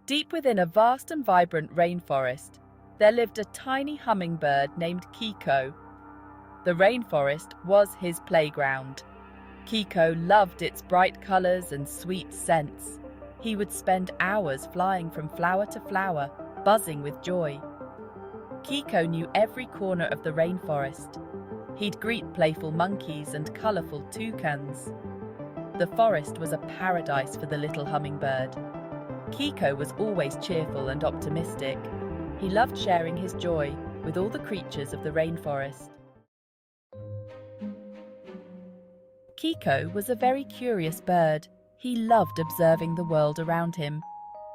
Deep within a vast and vibrant rainforest, there lived a tiny hummingbird named Kiko. The rainforest was his playground. Kiko loved its bright colors and sweet scents. He would spend hours flying from flower to flower, buzzing with joy. Kiko knew every corner of the rainforest. He'd greet playful monkeys and colorful toucans. The forest was a paradise for the little hummingbird. Kiko was always cheerful and optimistic. He loved sharing his joy with all the creatures of the rainforest. Kiko was a very curious bird. He loved observing the world around him.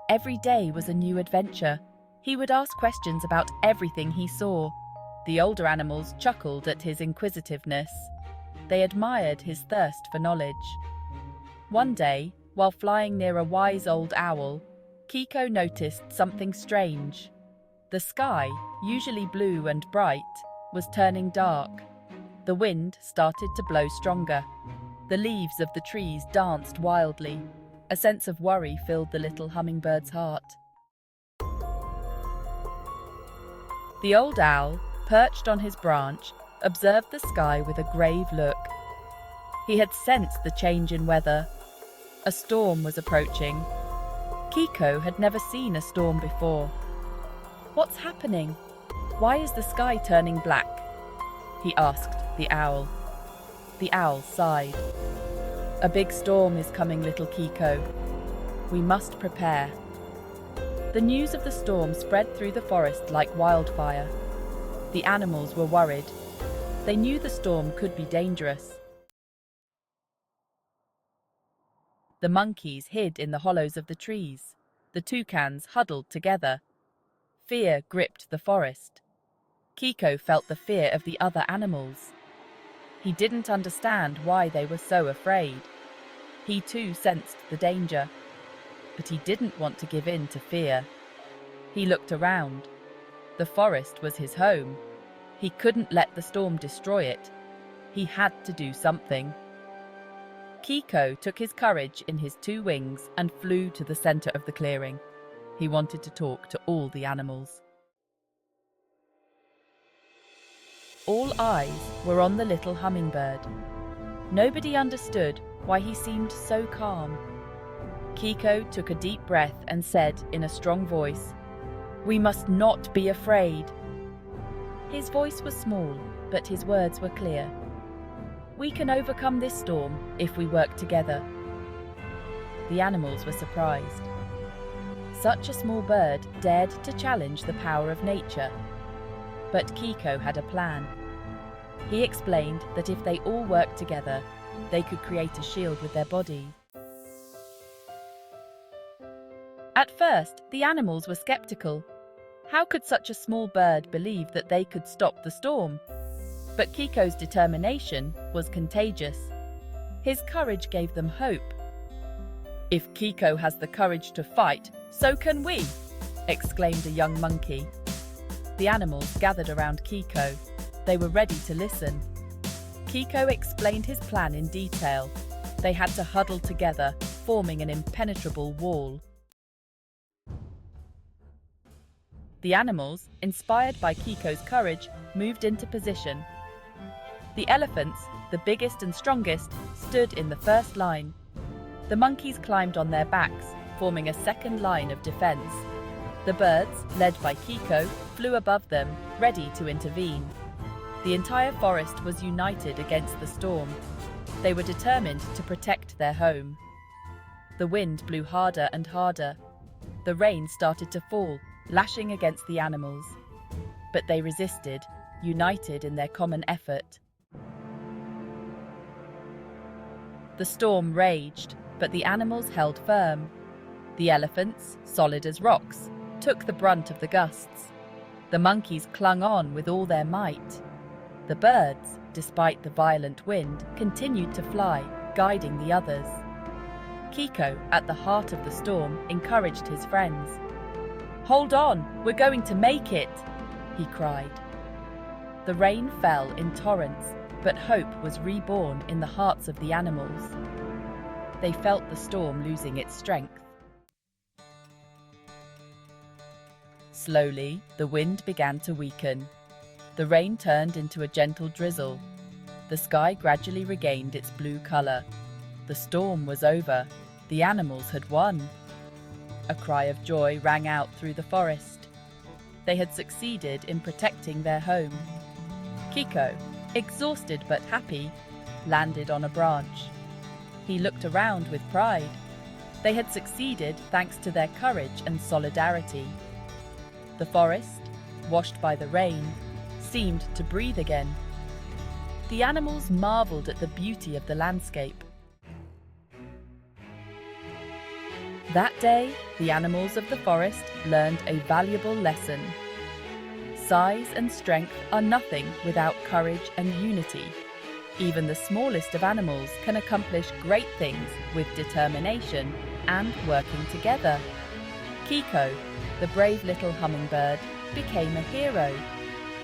Every day was a new adventure. He would ask questions about everything he saw. The older animals chuckled at his inquisitiveness. They admired his thirst for knowledge. One day, while flying near a wise old owl, Kiko noticed something strange. The sky, usually blue and bright, was turning dark. The wind started to blow stronger. The leaves of the trees danced wildly. A sense of worry filled the little hummingbird's heart. The old owl, perched on his branch, observed the sky with a grave look. He had sensed the change in weather. A storm was approaching. Kiko had never seen a storm before. "What's happening? Why is the sky turning black?" he asked the owl. The owl sighed. "A big storm is coming, little Kiko. We must prepare." The news of the storm spread through the forest like wildfire. The animals were worried. They knew the storm could be dangerous. The monkeys hid in the hollows of the trees. The toucans huddled together. Fear gripped the forest. Kiko felt the fear of the other animals. He didn't understand why they were so afraid. He too sensed the danger, but he didn't want to give in to fear. He looked around. The forest was his home. He couldn't let the storm destroy it. He had to do something. Kiko took his courage in his two wings and flew to the center of the clearing. He wanted to talk to all the animals. All eyes were on the little hummingbird. Nobody understood why he seemed so calm. Kiko took a deep breath and said in a strong voice, "We must not be afraid." His voice was small, but his words were clear. "We can overcome this storm if we work together." The animals were surprised. Such a small bird dared to challenge the power of nature. But Kiko had a plan. He explained that if they all worked together, they could create a shield with their body. At first, the animals were skeptical. How could such a small bird believe that they could stop the storm? But Kiko's determination was contagious. His courage gave them hope. "If Kiko has the courage to fight, so can we!" exclaimed a young monkey. The animals gathered around Kiko. They were ready to listen. Kiko explained his plan in detail. They had to huddle together, forming an impenetrable wall. The animals, inspired by Kiko's courage, moved into position. The elephants, the biggest and strongest, stood in the first line. The monkeys climbed on their backs, forming a second line of defense. The birds, led by Kiko, flew above them, ready to intervene. The entire forest was united against the storm. They were determined to protect their home. The wind blew harder and harder. The rain started to fall, lashing against the animals. But they resisted, united in their common effort. The storm raged, but the animals held firm. The elephants, solid as rocks, took the brunt of the gusts. The monkeys clung on with all their might. The birds, despite the violent wind, continued to fly, guiding the others. Kiko, at the heart of the storm, encouraged his friends. "Hold on, we're going to make it!" he cried. The rain fell in torrents, but hope was reborn in the hearts of the animals. They felt the storm losing its strength. Slowly, the wind began to weaken. The rain turned into a gentle drizzle. The sky gradually regained its blue color. The storm was over. The animals had won. A cry of joy rang out through the forest. They had succeeded in protecting their home. Kiko, exhausted but happy, landed on a branch. He looked around with pride. They had succeeded thanks to their courage and solidarity. The forest, washed by the rain, seemed to breathe again. The animals marveled at the beauty of the landscape. That day, the animals of the forest learned a valuable lesson. Size and strength are nothing without courage and unity. Even the smallest of animals can accomplish great things with determination and working together. Kiko, the brave little hummingbird, became a hero.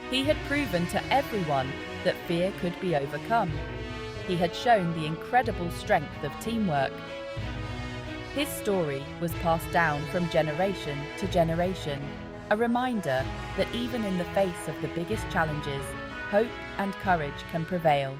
He had proven to everyone that fear could be overcome. He had shown the incredible strength of teamwork. His story was passed down from generation to generation, a reminder that even in the face of the biggest challenges, hope and courage can prevail.